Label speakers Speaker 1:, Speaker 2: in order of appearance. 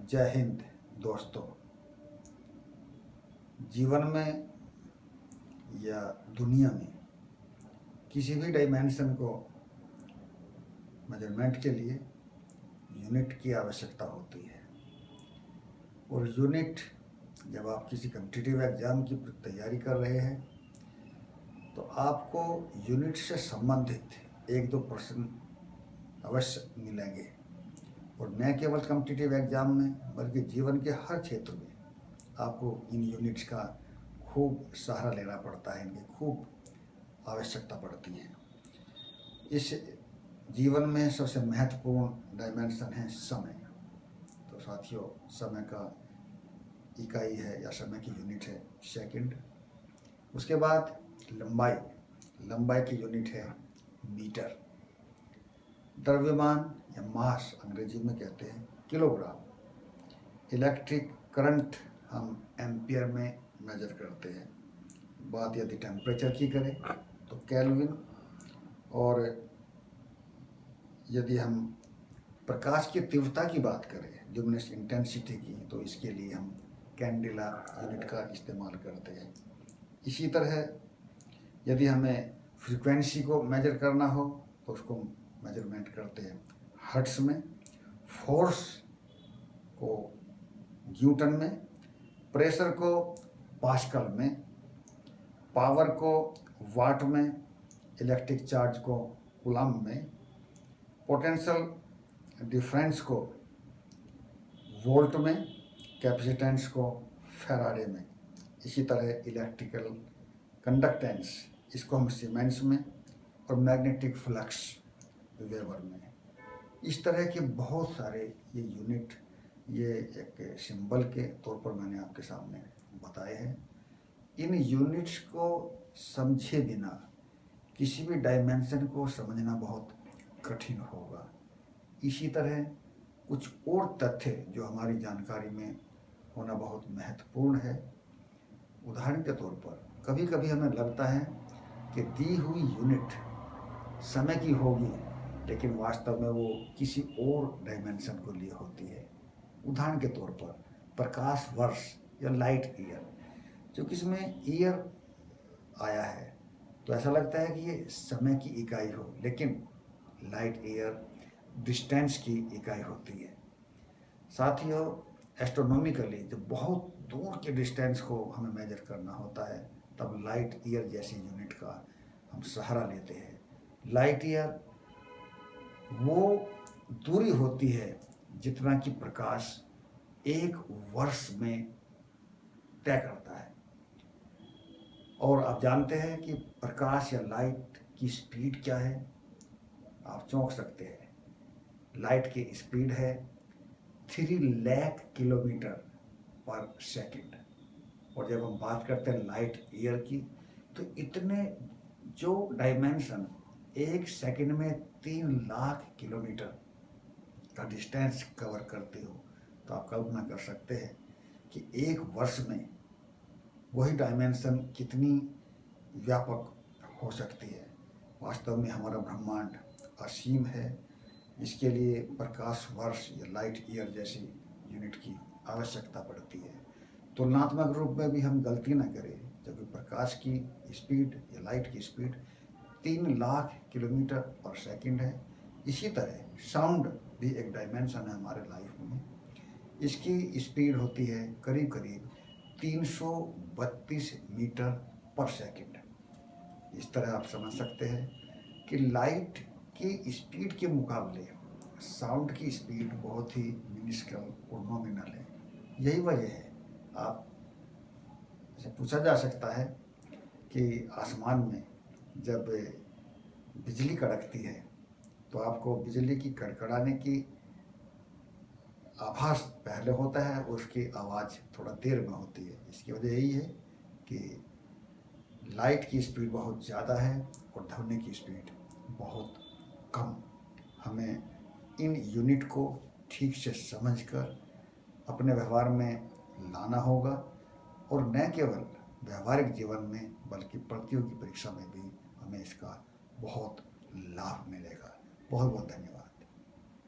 Speaker 1: जय हिंद दोस्तों। जीवन में या दुनिया में किसी भी डायमेंशन को मेजरमेंट के लिए यूनिट की आवश्यकता होती है। और यूनिट जब आप किसी कॉम्पिटिटिव एग्ज़ाम की तैयारी कर रहे हैं तो आपको यूनिट से संबंधित एक दो प्रश्न अवश्य मिलेंगे। और न केवल कॉम्पिटिटिव एग्ज़ाम में बल्कि जीवन के हर क्षेत्र में आपको इन यूनिट्स का खूब सहारा लेना पड़ता है, इनकी खूब आवश्यकता पड़ती है। इस जीवन में सबसे महत्वपूर्ण डायमेंशन है समय। तो साथियों, समय का इकाई है या समय की यूनिट है सेकंड। उसके बाद लंबाई की यूनिट है मीटर। द्रव्यमान या मास अंग्रेजी में कहते हैं किलोग्राम। इलेक्ट्रिक करंट हम एम्पियर में मेजर करते हैं। बात यदि टेम्परेचर की करें तो केल्विन, और यदि हम प्रकाश की तीव्रता की बात करें ल्यूमिनस इंटेंसिटी की, तो इसके लिए हम कैंडेला यूनिट का इस्तेमाल करते हैं। इसी तरह यदि हमें फ्रीक्वेंसी को मेजर करना हो तो उसको मेजरमेंट करते हैं हर्ट्ज में, फोर्स को न्यूटन में, प्रेशर को पास्कल में, पावर को वाट में, इलेक्ट्रिक चार्ज को कूलम में, पोटेंशियल डिफरेंस को वोल्ट में, कैपेसिटेंस को फैराडे में। इसी तरह इलेक्ट्रिकल कंडक्टेंस, इसको हम सीमेंस में, और मैग्नेटिक फ्लक्स वेबर में। इस तरह के बहुत सारे ये यूनिट, ये एक सिंबल के तौर पर मैंने आपके सामने बताए हैं। इन यूनिट्स को समझे बिना किसी भी डायमेंशन को समझना बहुत कठिन होगा। इसी तरह कुछ और तथ्य जो हमारी जानकारी में होना बहुत महत्वपूर्ण है। उदाहरण के तौर पर कभी कभी हमें लगता है कि दी हुई यूनिट समय की होगी, लेकिन वास्तव में वो किसी और डायमेंशन को लिए होती है। उदाहरण के तौर पर प्रकाश वर्ष या लाइट ईयर, जो कि इसमें ईयर आया है तो ऐसा लगता है कि ये समय की इकाई हो, लेकिन लाइट ईयर डिस्टेंस की इकाई होती है। साथियों, एस्ट्रोनॉमिकली जब बहुत दूर के डिस्टेंस को हमें मेजर करना होता है तब लाइट ईयर जैसी यूनिट का हम सहारा लेते हैं। लाइट ईयर वो दूरी होती है जितना कि प्रकाश एक वर्ष में तय करता है। और आप जानते हैं कि प्रकाश या लाइट की स्पीड क्या है? आप चौंक सकते हैं। लाइट की स्पीड है 3 लाख किलोमीटर पर सेकंड। और जब हम बात करते हैं लाइट ईयर की, तो इतने जो डायमेंशन एक सेकंड में 3 लाख किलोमीटर का डिस्टेंस कवर करते हो, तो आप कल्पना कर सकते हैं कि एक वर्ष में वही डायमेंशन कितनी व्यापक हो सकती है। वास्तव में हमारा ब्रह्मांड असीम है। इसके लिए प्रकाश वर्ष या लाइट ईयर जैसी यूनिट की आवश्यकता पड़ती है। तुलनात्मक रूप में भी हम गलती न करें, जबकि प्रकाश की स्पीड या लाइट की स्पीड 3 लाख किलोमीटर पर सेकंड है। इसी तरह साउंड भी एक डायमेंशन है हमारे लाइफ में। इसकी स्पीड होती है करीब करीब 332 मीटर पर सेकंड। इस तरह आप समझ सकते हैं कि लाइट की स्पीड के मुकाबले साउंड की स्पीड बहुत ही मिनिस्कल और नॉमिनल है। यही वजह है, आप से पूछा जा सकता है कि आसमान में जब बिजली कड़कती है तो आपको बिजली की कड़कड़ाने की आभास पहले होता है, उसकी आवाज़ थोड़ा देर में होती है। इसकी वजह यही है कि लाइट की स्पीड बहुत ज़्यादा है और ध्वनि की स्पीड बहुत कम। हमें इन यूनिट को ठीक से समझकर अपने व्यवहार में लाना होगा, और न केवल व्यवहारिक जीवन में बल्कि प्रतियोगी परीक्षा में भी हमें इसका बहुत लाभ मिलेगा। बहुत बहुत धन्यवाद।